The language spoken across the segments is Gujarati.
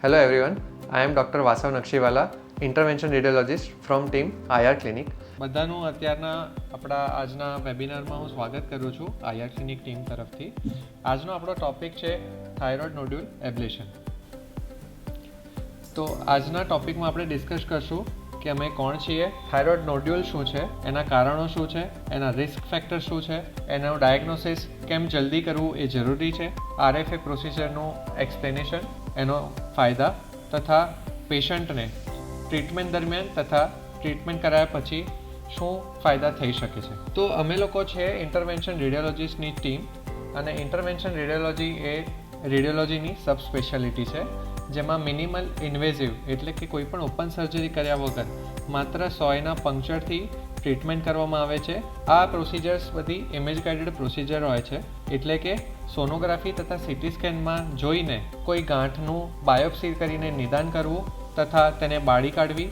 Hello everyone, I am Dr. Vasav Nakshiwala, intervention radiologist from team IR Clinic. બધાનું અત્યારના આપણા આજના વેબિનારમાં હું સ્વાગત કરું છું IR ક્લિનિક ટીમ તરફથી. આજનો આપણો ટોપિક છે થાઇરોઇડ નોડ્યુલ એબ્લેશન. તો આજના ટોપિકમાં આપણે ડિસ્કસ કરશું કે અમે કોણ છીએ, થાઇરોઇડ નોડ્યુલ શું છે, એના કારણો શું છે, એના રિસ્ક ફેક્ટર શું છે, એનું ડાયગ્નોસિસ કેમ જલ્દી કરવું એ જરૂરી છે, RFA પ્રોસિજરનું એક્સપ્લેનેશન, એનો ફાયદા તથા પેશન્ટને ટ્રીટમેન્ટ દરમિયાન તથા ટ્રીટમેન્ટ કરાયા પછી શું ફાયદા થઈ શકે છે. તો અમે લોકો છે ઇન્ટરવેન્શન રેડિયોલોજીસ્ટની ટીમ, અને ઇન્ટરવેન્શન રેડિયોલોજી એ રેડિયોલોજીની સબ સ્પેશિયાલિટી છે, જેમાં મિનિમલ ઇન્વેઝિવ એટલે કે કોઈ પણ ઓપન સર્જરી કર્યા વગર માત્ર સોયના પંક્ચરથી ટ્રીટમેન્ટ કરવામાં આવે છે. આ પ્રોસિજર્સ બધી ઇમેજ ગાઇડેડ પ્રોસિજર હોય છે, એટલે કે સોનોગ્રાફી તથા સીટી સ્કેનમાં જોઈને કોઈ ગાંઠનું બાયોપ્સી કરીને નિદાન કરવું તથા તેને બાળી કાઢવી,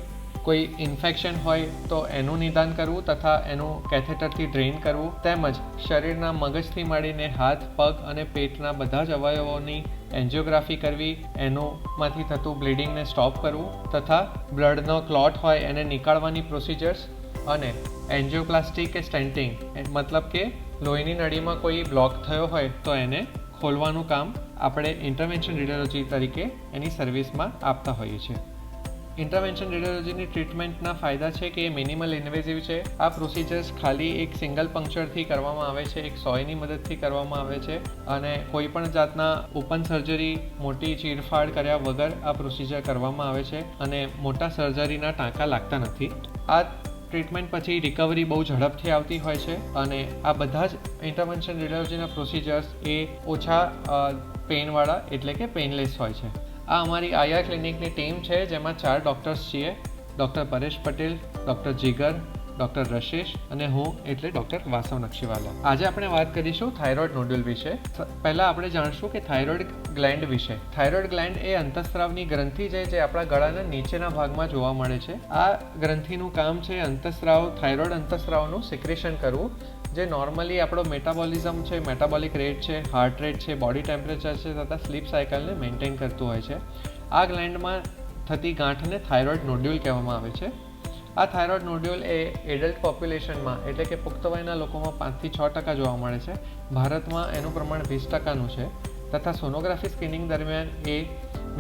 કોઈ ઇન્ફેક્શન હોય તો એનું નિદાન કરવું તથા એનું કેથેટરથી ડ્રેઇન કરવું, તેમજ શરીરના મગજથી માંડીને હાથ, પગ અને પેટના બધા જ અવયવોની એન્જિયોગ્રાફી કરવી, એનોમાંથી થતું બ્લીડિંગને સ્ટોપ કરવું તથા બ્લડનો ક્લોટ હોય એને નીકાળવાની પ્રોસિજર્સ, અને એન્જિયોપ્લાસ્ટી કે સ્ટેન્ટિંગ મતલબ કે લોહીની નળીમાં કોઈ બ્લોક થયો હોય તો એને ખોલવાનું કામ આપણે ઇન્ટરવેન્શન રેડિયોલોજી તરીકે એની સર્વિસમાં આપતા હોઈએ છીએ. ઇન્ટરવેન્શન રેડિયોલોજીની ટ્રીટમેન્ટના ફાયદા છે કે એ મિનિમલ ઇન્વેઝિવ છે. આ પ્રોસિજર્સ ખાલી એક સિંગલ પંક્ચરથી કરવામાં આવે છે, એક સોયની મદદથી કરવામાં આવે છે, અને કોઈ પણ જાતના ઓપન સર્જરી, મોટી ચીરફાડ કર્યા વગર આ પ્રોસિજર કરવામાં આવે છે, અને મોટા સર્જરીના ટાંકા લાગતા નથી. આ ટ્રીટમેન્ટ પછી રિકવરી બહુ ઝડપથી આવતી હોય છે, અને આ બધા જ ઇન્ટરવેન્શન રેડિયોલોજીના પ્રોસિજર્સ એ ઓછા પેઇનવાળા એટલે કે પેઇનલેસ હોય છે. આ અમારી IR ક્લિનિકની ટીમ છે, જેમાં 4 ડૉક્ટર્સ છીએ: ડૉક્ટર પરેશ પટેલ, ડૉક્ટર જીગર, ડૉક્ટર રશેશ અને હું એટલે ડૉક્ટર વાસવ નકશીવાલા. આજે આપણે વાત કરીશું થાઇરોઇડ નોડ્યુલ વિશે. પહેલાં આપણે જાણશું કે થાઇરોઇડ ગ્લેન્ડ વિશે. થાઇરોઇડ ગ્લેન્ડ એ અંતઃસ્રાવની ગ્રંથિ છે, જે આપણા ગળાના નીચેના ભાગમાં જોવા મળે છે. આ ગ્રંથિનું કામ છે થાઇરોઇડ અંતઃસ્રાવનું સિક્રેશન કરવું, જે નોર્મલી આપણો મેટાબોલિઝમ છે, મેટાબોલિક રેટ છે, હાર્ટ રેટ છે, બોડી ટેમ્પરેચર છે તથા સ્લીપ સાયકલને મેન્ટેન કરતું હોય છે. આ ગ્લેન્ડમાં થતી ગાંઠને થાઇરોઇડ નોડ્યુલ કહેવામાં આવે છે. આ થાઇરોઇડ નોડ્યુલ એ એડલ્ટ પોપ્યુલેશનમાં એટલે કે પુખ્ત વયના લોકોમાં 5 થી 6% જોવા મળે છે. ભારતમાં એનું પ્રમાણ 20%નું છે, તથા સોનોગ્રાફી સ્કેનિંગ દરમિયાન એ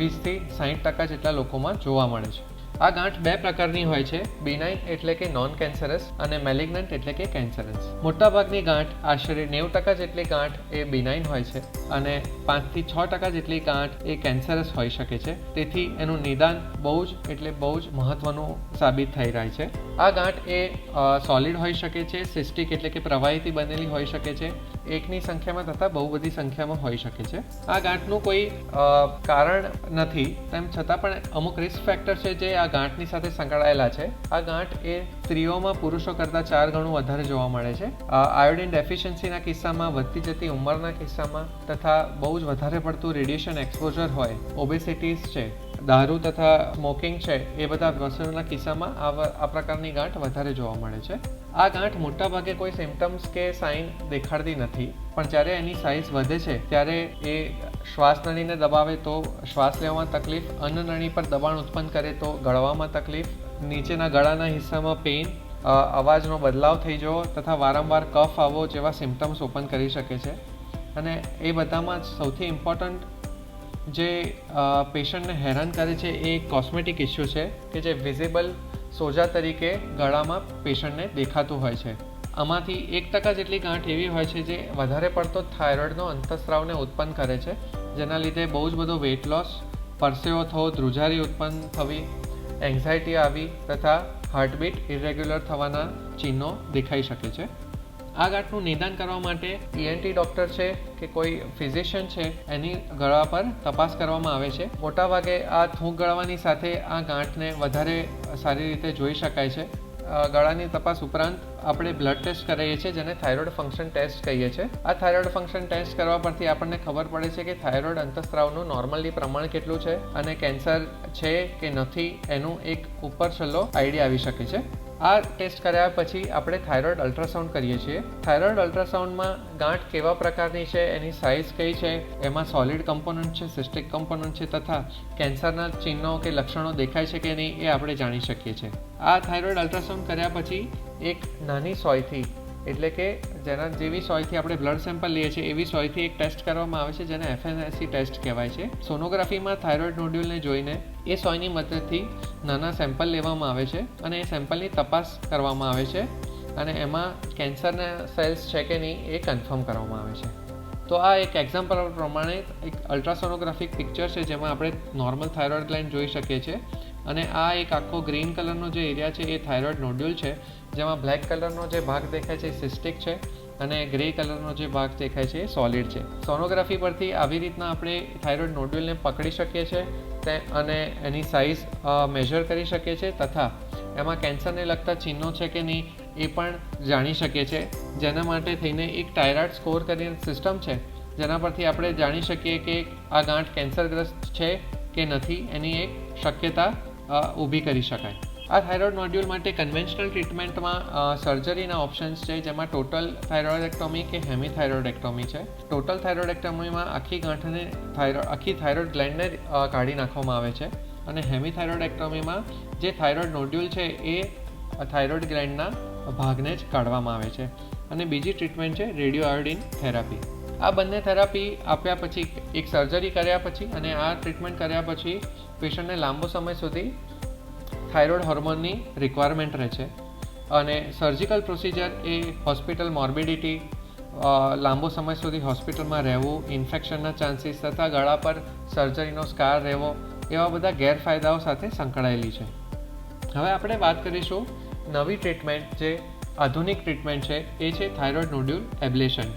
20 થી 60% જેટલા લોકોમાં જોવા મળે છે. આ ગાંઠ 2 પ્રકારની હોય છે: બિનાઇન એટલે કે નોન કેન્સરસ અને મેલિગ્નન્ટ એટલે કે કેન્સરસ. મોટાભાગની ગાંઠ આશરે 90% જેટલી ગાંઠ એ બિનાઇન હોય છે, અને 5 થી 6% જેટલી ગાંઠ એ કેન્સરસ હોઈ શકે છે. તેથી એનું નિદાન બહુ જ મહત્વનું સાબિત થઈ રહ્યું છે. આ ગાંઠ એ સોલિડ હોઈ શકે છે, સિસ્ટિક એટલે કે પ્રવાહીથી બનેલી હોઈ શકે છે, એકની સંખ્યામાં તથા બહુ બધી સંખ્યામાં હોઈ શકે છે. આ ગાંઠનું કોઈ કારણ નથી, તેમ છતાં પણ અમુક રિસ્ક ફેક્ટર છે જે આ ગાંઠની સાથે સંકળાયેલા છે. આ ગાંઠ એ સ્ત્રીઓમાં પુરુષો કરતાં 4 ગણું વધારે જોવા મળે છે. આયોડિન ડેફિશિયન્સીના કિસ્સામાં, વધતી જતી ઉંમરના કિસ્સામાં, તથા બહુ જ વધારે પડતું રેડિયેશન એક્સપોઝર હોય, ઓબેસિટીઝ છે, દારૂ તથા સ્મોકિંગ છે, એ બધા વસ્તુના કિસ્સામાં આ પ્રકારની ગાંઠ વધારે જોવા મળે છે. આ ગાંઠ મોટાભાગે કોઈ સિમ્ટમ્સ કે સાઇન દેખાડતી નથી, પણ જ્યારે એની સાઇઝ વધે છે ત્યારે એ શ્વાસ નળીને દબાવે તો શ્વાસ લેવામાં તકલીફ, અન્ન નળી પર દબાણ ઉત્પન્ન કરે તો ગળવામાં તકલીફ, નીચેના ગળાના હિસ્સામાં પેઇન, અવાજનો બદલાવ થઈ જવો તથા વારંવાર કફ આવવો જેવા સિમ્ટમ્સ ઓપન કરી શકે છે. અને એ બધામાં સૌથી ઇમ્પોર્ટન્ટ જે પેશન્ટને હેરાન કરે છે એ કોસ્મેટિક ઇસ્યુ છે, કે જે વિઝિબલ સોજા તરીકે ગળામાં પેશન્ટને દેખાતું હોય છે. આમાંથી 1% જેટલી ગાંઠ એવી હોય છે જે વધારે પડતો થાઇરોઇડનો અંતઃસ્રાવને ઉત્પન્ન કરે છે, જેના લીધે બહુ જ બધો વેઇટ લોસ, પરસેવો થવો, ધ્રુજારી ઉત્પન્ન થવી, એન્ઝાયટી આવી તથા હાર્ટબીટ ઇરેગ્યુલર થવાના ચિહ્નો દેખાઈ શકે છે. આ ગાંઠનું નિદાન કરવા માટે ENT ડૉક્ટર છે કે કોઈ ફિઝિશિયન છે એની ગળા પર તપાસ કરવામાં આવે છે. મોટાભાગે આ થૂંક ગળવાની સાથે આ ગાંઠને વધારે સારી રીતે જોઈ શકાય છે. ગળાની તપાસ ઉપરાંત આપણે બ્લડ ટેસ્ટ કરીએ છીએ, જેને થાઇરોઇડ ફંક્શન ટેસ્ટ કહીએ છીએ. આ થાઇરોઇડ ફંક્શન ટેસ્ટ કરવા પરથી આપણને ખબર પડે છે કે થાઇરોઇડ અંતઃસ્રાવનું નોર્મલી પ્રમાણ કેટલું છે, અને કેન્સર છે કે નથી એનું એક ઉપર છેલ્લો આઈડિયા આવી શકે છે. આ ટેસ્ટ કર્યા પછી આપણે થાઇરોઇડ અલ્ટ્રાસાઉન્ડ કરીએ છીએ. થાઇરોઇડ અલ્ટ્રાસાઉન્ડમાં ગાંઠ કેવા પ્રકારની છે, એની સાઇઝ કઈ છે, એમાં સોલિડ કમ્પોનન્ટ છે, સિસ્ટિક કમ્પોનન્ટ છે તથા કેન્સરના ચિહ્નો કે લક્ષણો દેખાય છે કે નહીં એ આપણે જાણી શકીએ છીએ. આ થાઇરોઇડ અલ્ટ્રાસાઉન્ડ કર્યા પછી એક નાની સોયથી, એટલે કે જેના જેવી સોયથી આપણે બ્લડ સેમ્પલ લઈએ છીએ એવી સોયથી એક ટેસ્ટ કરવામાં આવે છે જેને FNSC ટેસ્ટ કહેવાય છે. સોનોગ્રાફીમાં થાઇરોઇડ નોડ્યુલને જોઈને એ સોયની મદદથી નાના સેમ્પલ લેવામાં આવે છે અને એ સેમ્પલની તપાસ કરવામાં આવે છે અને એમાં કેન્સરના સેલ્સ છે કે નહીં એ કન્ફર્મ કરવામાં આવે છે. તો આ એક એક્ઝામ્પલ પ્રમાણે એક અલ્ટ્રાસોનોગ્રાફિક પિક્ચર છે જેમાં આપણે નોર્મલ થાઇરોઇડ ગ્લેન્ડ જોઈ શકીએ છીએ અને આ એક આખો ગ્રીન કલરનો જે એરિયા છે એ થાઇરોઇડ નોડ્યુલ છે, જેમાં બ્લેક કલરનો જે ભાગ દેખાય છે એ સિસ્ટિક છે અને ગ્રે કલરનો જે ભાગ દેખાય છે એ સોલિડ છે. સોનોગ્રાફી પરથી આવી રીતના આપણે થાઇરોઇડ નોડ્યુલને પકડી શકીએ છીએ અને એની સાઇઝ મેઝર કરી શકીએ છીએ તથા એમાં કેન્સરને લગતા ચિહ્નો છે કે નહીં એ પણ જાણી શકીએ છીએ. જેના માટે થઈને એક ટાયરાઇડ સ્કોર કરીને સિસ્ટમ છે જેના પરથી આપણે જાણી શકીએ કે આ ગાંઠ કેન્સરગ્રસ્ત છે કે નથી એની એક શક્યતા ઊભી કરી શકાય. આ થાઇરોઇડ નોડ્યુલ માટે કન્વેન્શનલ ટ્રીટમેન્ટમાં સર્જરીના ઓપ્શન્સ છે, જેમાં ટોટલ થાઇરોઇડેક્ટોમી કે હેમિથાઇરોઇડેક્ટોમી છે. ટોટલ થાઇરોઇડેક્ટોમીમાં આખી ગાંઠને આખી થાઇરોઇડ ગ્લેન્ડને કાઢી નાખવામાં આવે છે અને હેમિથાઇરોઇડેક્ટોમીમાં જે થાઇરોઇડ નોડ્યુલ છે એ થાઇરોઇડ ગ્લેન્ડના ભાગને જ કાઢવામાં આવે છે. અને બીજી ટ્રીટમેન્ટ છે રેડિયો આયોડિન થેરાપી. આ બંને થેરાપી આપ્યા પછી એક સર્જરી કર્યા પછી અને આ ટ્રીટમેન્ટ કર્યા પછી પેશન્ટને લાંબો સમય સુધી થાઇરોઇડ હોર્મોનની રિક્વાયરમેન્ટ રહે છે અને સર્જિકલ પ્રોસિજર એ હોસ્પિટલ મોર્બિડિટી, લાંબો સમય સુધી હોસ્પિટલમાં રહેવું, ઇન્ફેક્શનના ચાન્સીસ તથા ગળા પર સર્જરીનો સ્કાર રહેવો એવા બધા ગેરફાયદાઓ સાથે સંકળાયેલી છે. હવે આપણે વાત કરીશું નવી ટ્રીટમેન્ટ જે આધુનિક ટ્રીટમેન્ટ છે એ છે થાઇરોઇડ નોડ્યુલ એબ્લેશન.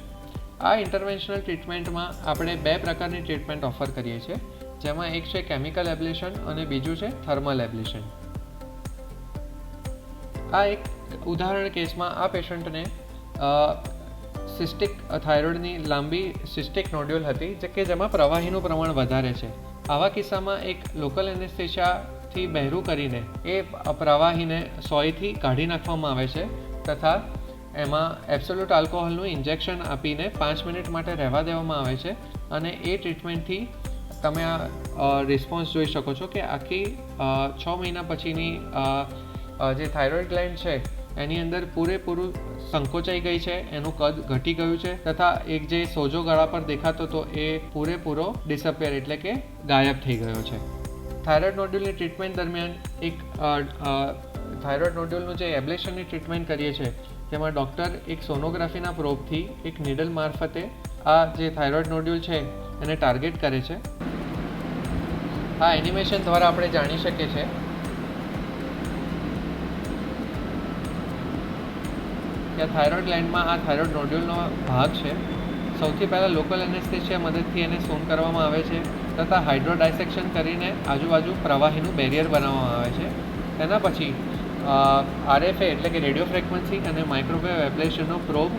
આ ઇન્ટરવેન્શનલ ટ્રીટમેન્ટમાં આપણે બે પ્રકારની ટ્રીટમેન્ટ ઓફર કરીએ છીએ, જેમાં એક છે કેમિકલ એબ્લેશન અને બીજું છે થર્મલ એબ્લેશન. આ એક ઉદાહરણ કેસમાં આ પેશન્ટને સિસ્ટિક થાઇરોઇડની લાંબી સિસ્ટિક નોડ્યુલ હતી જે કે જેમાં પ્રવાહીનું પ્રમાણ વધારે છે. આવા કિસ્સામાં એક લોકલ એનેસ્થેશિયાથી બહેરું કરીને એ પ્રવાહીને સોયથી કાઢી નાખવામાં આવે છે તથા એમાં એબ્સોલ્યુટ આલ્કોહોલનું ઇન્જેક્શન આપીને 5 મિનિટ માટે રહેવા દેવામાં આવે છે અને એ ટ્રીટમેન્ટથી તમે આ રિસ્પોન્સ જોઈ શકો છો કે આખી 6 મહિના પછીની જે થાઇરોઇડ ગ્લેન્ડ છે એની અંદર પૂરેપૂરું સંકોચાઈ ગઈ છે, એનું કદ ઘટી ગયું છે તથા એક જે સોજો ગળા પર દેખાતો હતો એ પૂરેપૂરો ડિસઅપિયર એટલે કે ગાયબ થઈ ગયો છે. થાઇરોઇડ નોડ્યુલની ટ્રીટમેન્ટ દરમિયાન એક થાઇરોઇડ નોડ્યુલનું જે એબ્લેશનની ટ્રીટમેન્ટ કરીએ છીએ તેમાં ડૉક્ટર એક સોનોગ્રાફીના પ્રોબથી એક નીડલ મારફતે આ જે થાઇરોઇડ નોડ્યુલ છે એને ટાર્ગેટ કરે છે. આ એનિમેશન દ્વારા આપણે જાણી શકીએ છીએ કે થાઇરોઇડ ગ્લેન્ડમાં આ થાઇરોઇડ નોડ્યુલનો ભાગ છે. સૌથી પહેલાં લોકલ એનેસ્થેશિયા મદદથી એને સૂન કરવામાં આવે છે તથા હાઇડ્રોડાયસેક્શન કરીને આજુબાજુ પ્રવાહીનું બેરિયર બનાવવામાં આવે છે. તેના પછી RFA એટલે કે રેડિયો ફ્રિક્વન્સી અને માઇક્રોવેવ એબ્લેશનનો પ્રોબ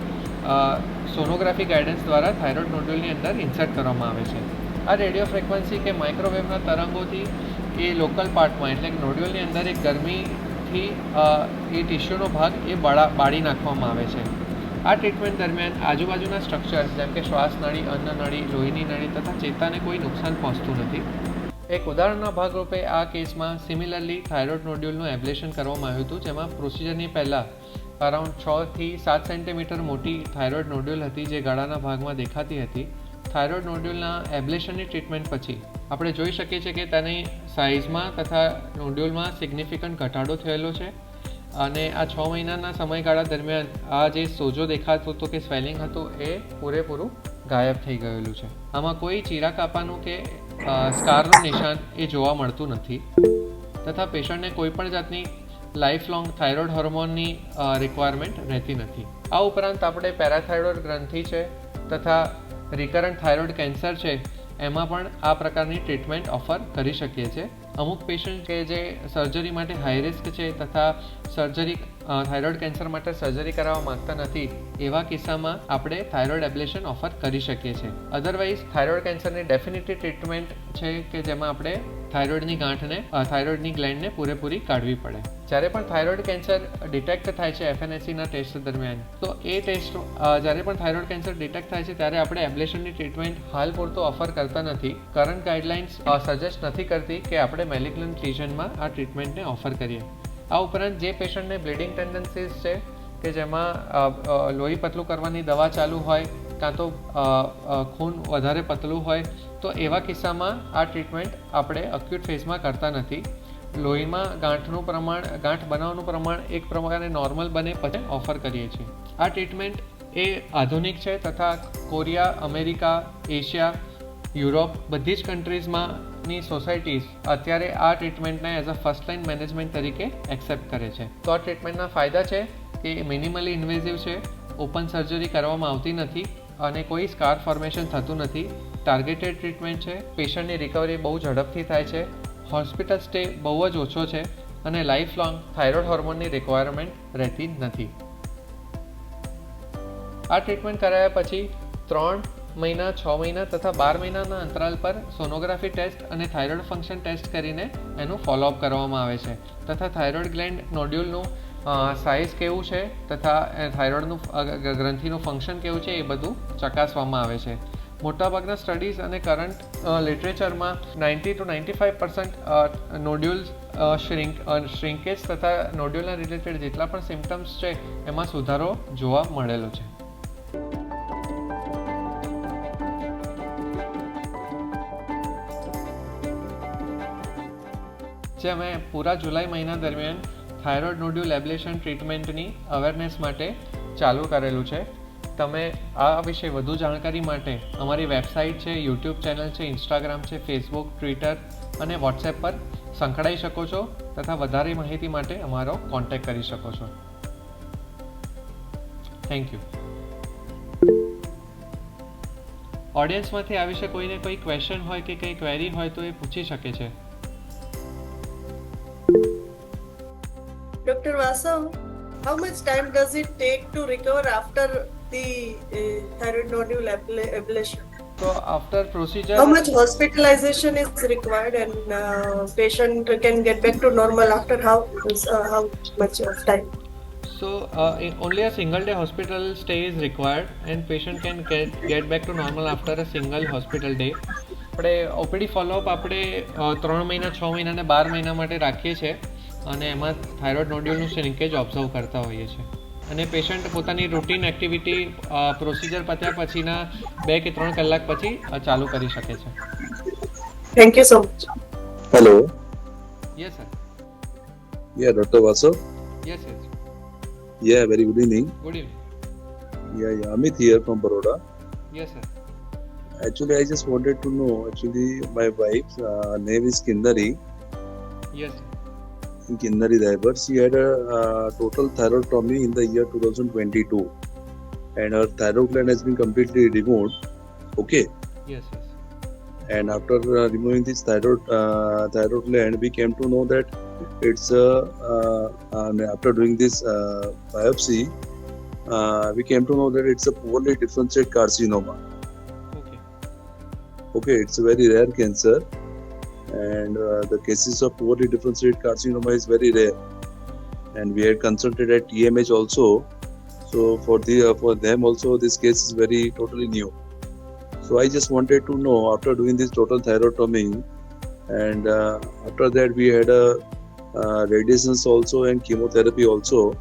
સોનોગ્રાફી ગાઈડન્સ દ્વારા થાઇરોઇડ નોડ્યુલની અંદર ઇન્સર્ટ કરવામાં આવે છે. આ રેડિયો ફ્રિક્વન્સી કે માઇક્રોવેવના તરંગોથી એ લોકલ પાર્ટમાં એટલે કે નોડ્યુલની અંદર એક ગરમીથી એ ટિશ્યુનો ભાગ એ બાળી નાખવામાં આવે છે. આ ટ્રીટમેન્ટ દરમિયાન આજુબાજુના સ્ટ્રક્ચર્સ જેમ કે શ્વાસનળી, અન્નનળી, લોહીની નળી તથા ચેતાને કોઈ નુકસાન પહોંચતું નથી. એક ઉદાહરણના ભાગરૂપે આ કેસમાં સિમિલરલી થાઇરોઇડ નોડ્યુલનું એબ્લેશન કરવામાં આવ્યું હતું, જેમાં પ્રોસિજરની પહેલાં અરાઉન્ડ 6 થી 7 સેન્ટીમીટર મોટી થાઇરોઇડ નોડ્યુલ હતી જે ગળાના ભાગમાં દેખાતી હતી. થાઇરોઇડ નોડ્યુલના એબ્લેશનની ટ્રીટમેન્ટ પછી આપણે જોઈ શકીએ છીએ કે તેની સાઇઝમાં તથા નોડ્યુલમાં સિગ્નિફિકન્ટ ઘટાડો થયેલો છે અને આ 6 મહિનાના સમયગાળા દરમિયાન આ જે સોજો દેખાતો હતો કે સ્વેલિંગ હતું એ પૂરેપૂરું ગાયબ થઈ ગયેલું છે. આમાં કોઈ ચીરા કાપાનું કે સ્કારનું નિશાન એ જોવા મળતું નથી તથા પેશન્ટને કોઈ પણ જાતની લાઈફ લોંગ થાઇરોઇડ હોર્મોનની રિક્વાયરમેન્ટ રહેતી નથી. આ ઉપરાંત આપણે પેરાથાઇરોઇડ ગ્રંથિ છે તથા રિકરન્ટ થાઇરોઇડ કેન્સર છે એમાં પણ આ પ્રકારની ટ્રીટમેન્ટ ઓફર કરી શકીએ છીએ. અમુક પેશન્ટ કે જે સર્જરી માટે હાઈ રિસ્ક છે તથા થાઇરોઇડ કેન્સર માટે સર્જરી કરાવવા માંગતા નથી એવા કિસ્સામાં આપણે થાઇરોઇડ એબ્લેશન ઓફર કરી શકીએ છીએ. અધરવાઇઝ થાઇરોઇડ કેન્સરની ડેફિનેટલી ટ્રીટમેન્ટ છે કે જેમાં આપણે થાઇરોઇડની થાઇરોઇડની ગ્લેન્ડને પૂરેપૂરી કાઢવી પડે. જ્યારે પણ થાઇરોઇડ કેન્સર ડિટેક્ટ થાય છે FNACના ટેસ્ટ દરમિયાન, તો એ ટેસ્ટ જ્યારે પણ થાઇરોઇડ કેન્સર ડિટેક્ટ થાય છે ત્યારે આપણે એબ્લેશનની ટ્રીટમેન્ટ હાલ પૂરતો ઓફર કરતા નથી. કરંટ ગાઈડલાઇન્સ સજેસ્ટ નથી કરતી કે આપણે મેલિગ્નન્ટ લીઝનમાં આ ટ્રીટમેન્ટને ઓફર કરીએ. આ ઉપરાંત જે પેશન્ટને બ્લીડિંગ ટેન્ડન્સીસ છે કે જેમાં લોહી પતલું કરવાની દવા ચાલુ હોય કાં તો ખૂન વધારે પતલું હોય, તો એવા કિસ્સામાં આ ટ્રીટમેન્ટ આપણે અક્યુટ ફેઝમાં કરતા નથી. લોહીમાં ગાંઠ બનાવવાનું પ્રમાણ એક પ્રમાણે નોર્મલ બને પછી ઓફર કરીએ છીએ. આ ટ્રીટમેન્ટ એ આધુનિક છે તથા કોરિયા, અમેરિકા, એશિયા, યુરોપ બધી જ કન્ટ્રીઝમાંની સોસાયટીઝ અત્યારે આ ટ્રીટમેન્ટને as a first line management તરીકે એક્સેપ્ટ કરે છે. તો આ ટ્રીટમેન્ટના ફાયદા છે કે મિનિમલી ઇન્વેઝિવ છે, ઓપન સર્જરી કરવામાં આવતી નથી અને કોઈ સ્કાર ફોર્મેશન થતું નથી. ટાર્ગેટેડ ટ્રીટમેન્ટ છે, પેશન્ટની રિકવરી બહુ ઝડપથી થાય છે, હોસ્પિટલ સ્ટે બહુ જ ઓછો છે અને લાઈફ લોંગ થાઇરોઇડ હોર્મોનની રિક્વાયરમેન્ટ રહેતી નથી. આ ટ્રીટમેન્ટ કરાયા પછી 3 મહિના, 6 મહિના તથા 12 મહિનાના અંતરાલ પર સોનોગ્રાફી ટેસ્ટ અને થાઇરોઇડ ફંક્શન ટેસ્ટ કરીને એનું ફોલોઅપ કરવામાં આવે છે તથા થાઇરોઇડ ગ્લેન્ડ નોડ્યુલનું સાઇઝ કેવું છે તથા થાઇરોઇડનું ગ્રંથિનું ફંક્શન કેવું છે એ બધું ચકાસવામાં આવે છે. મોટાભાગના સ્ટડીઝ અને કરંટ લિટરેચરમાં 90 to 95% નોડ્યુલ્સ શ્રિંકેજ તથા નોડ્યુલના રિલેટેડ જેટલા પણ સિમ્ટમ્સ છે એમાં સુધારો જોવા મળેલો છે. જે અમે પૂરા જુલાઈ મહિના દરમિયાન થાઇરોઇડ નોડ્યુલ એબ્લેશન ટ્રીટમેન્ટની અવેરનેસ માટે ચાલુ કરેલું છે. તમે આ વિશે વધુ જાણકારી માટે અમારી વેબસાઇટ છે, યુટ્યુબ ચેનલ છે, ઇન્સ્ટાગ્રામ છે, ફેસબુક, ટ્વિટર અને વોટ્સએપ પર સંકળાઈ શકો છો તથા વધારે માહિતી માટે અમારો કોન્ટેક્ટ કરી શકો છો. Thank you. ઓડિયન્સમાંથી આ વિશે કોઈને કોઈ ક્વેશ્ચન હોય કે કંઈ ક્વેરી હોય તો એ પૂછી શકે છે. Dr. Vasav, how much time does it take to recover after the thyroid nodule ablation? So after procedure, how much hospitalization is required and patient can get back to normal after how much of time? So only a single day hospital stay is required and patient can get back to normal after a single hospital day. આપણે OPD ફોલોઅપ આપણે 3 મહિના, 6 મહિના અને 12 મહિના માટે રાખીએ છીએ અને એમાં થાઇરોઇડ નોડ્યુલનું શ્રિંકેજ ઓબ્ઝર્વ કરતા હોઈએ છીએ અને પેશન્ટ પોતાની રૂટીન એક્ટિવિટી પ્રોસિજર પત્યા પછીના 2 કે 3 કલાક પછી ચાલુ કરી શકે છે. Thank you so much. Hello. Yes, sir. Yeah, Dr. Vasav. Yes, yes. Yeah, very good evening. Good evening. Yeah, Amit here from Baroda. Yes, sir. Actually, I just wanted to know, my wife's name is Kindari. Yes. Kindari Daibar. She had a total thyroidectomy in the year 2022 and her thyroid gland has been completely removed. Okay. Yes, yes. And after removing this thyroid gland, we came to know that it's after doing this biopsy, we came to know that it's a poorly differentiated carcinoma. Okay, it's a very rare cancer, and the cases of poorly differentiated carcinoma is very rare. And we had consulted at TMH also. So for them also this case is very totally new. So I just wanted to know, after doing this total thyroidectomy, and after that we had radiations also and chemotherapy also,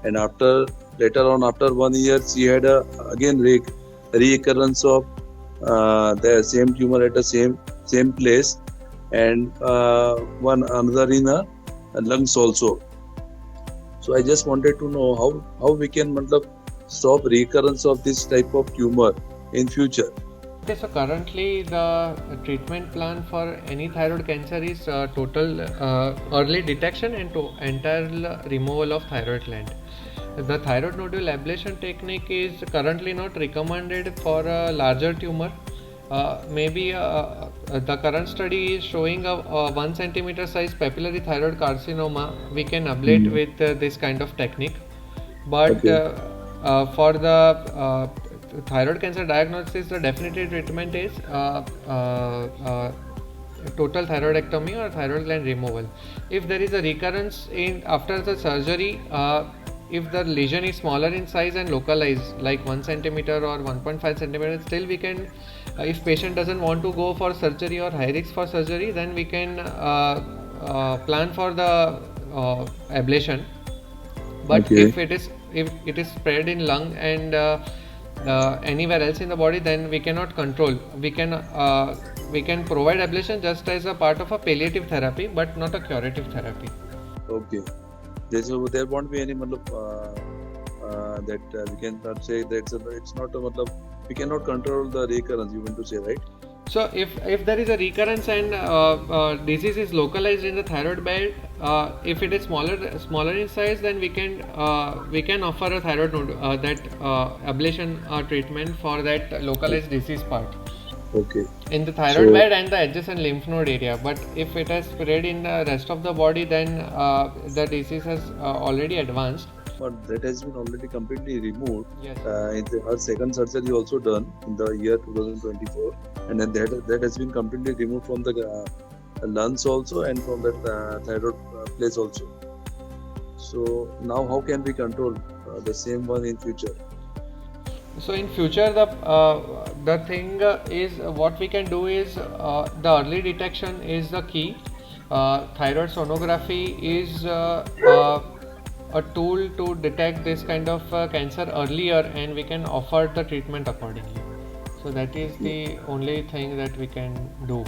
and later on after 1 year she had again reoccurrence of the same tumor at the same place, and another in lungs also. So I just wanted to know how we can stop recurrence of this type of tumor in future. Okay, so currently the treatment plan for any thyroid cancer is total early detection and entire removal of thyroid gland. The thyroid nodule ablation technique is currently not recommended for a larger tumor. Maybe the current study is showing a 1 centimeter size papillary thyroid carcinoma. We can ablate with this kind of technique. But for the thyroid cancer diagnosis, the definitive treatment is total thyroidectomy or thyroid gland removal. If there is a recurrence after the surgery, if the lesion is smaller in size and localized, like 1 centimeter or 1.5 centimeter, still we can, if patient doesn't want to go for surgery or high risk for surgery, then we can plan for the ablation. But Okay. if it is spread in lung and anywhere else in the body, then we cannot control. We can provide ablation just as a part of a palliative therapy, but not a curative therapy. Okay. There won't be any that we can not say that it's not we cannot control the recurrence, you want to say, right? So if there is a recurrence and disease is localized in the thyroid bed, if it is smaller in size, then we can offer a thyroid node that ablation treatment for that localized disease part Okay. in the thyroid So- bed and the adjacent lymph node area. But if it has spread in the rest of the body, then the disease has already advanced. But that has been already completely removed. Yes. Her second surgery also done in the year 2024, and then that has been completely removed from the lungs also and from that thyroid place also. So now how can we control the same one in future? So in future, the thing is, what we can do is the early detection is the key. Thyroid sonography is a tool to detect this kind of cancer earlier, and we can offer the treatment accordingly. So that is the only thing that we can do.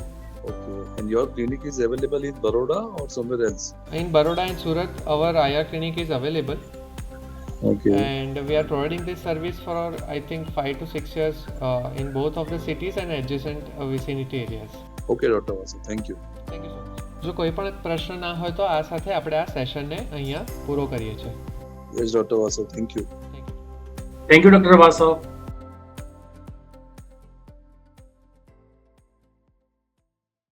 Okay. And your clinic is available in Baroda or somewhere else? In Baroda and Surat, our IR clinic is available, Okay. and we are providing this service for I think 5 to 6 years in both of the cities and adjacent vicinity areas. Okay, Dr. Vasu. Thank you. Thank you so much. જો કોઈ પણ પ્રશ્ન ના હોય તો આ સાથે આપણે આ સેશનને અહીંયા પૂરો કરીએ છીએ. Yes, Dr. Vasu. Thank you. Thank you. Thank you, Dr. Vasav.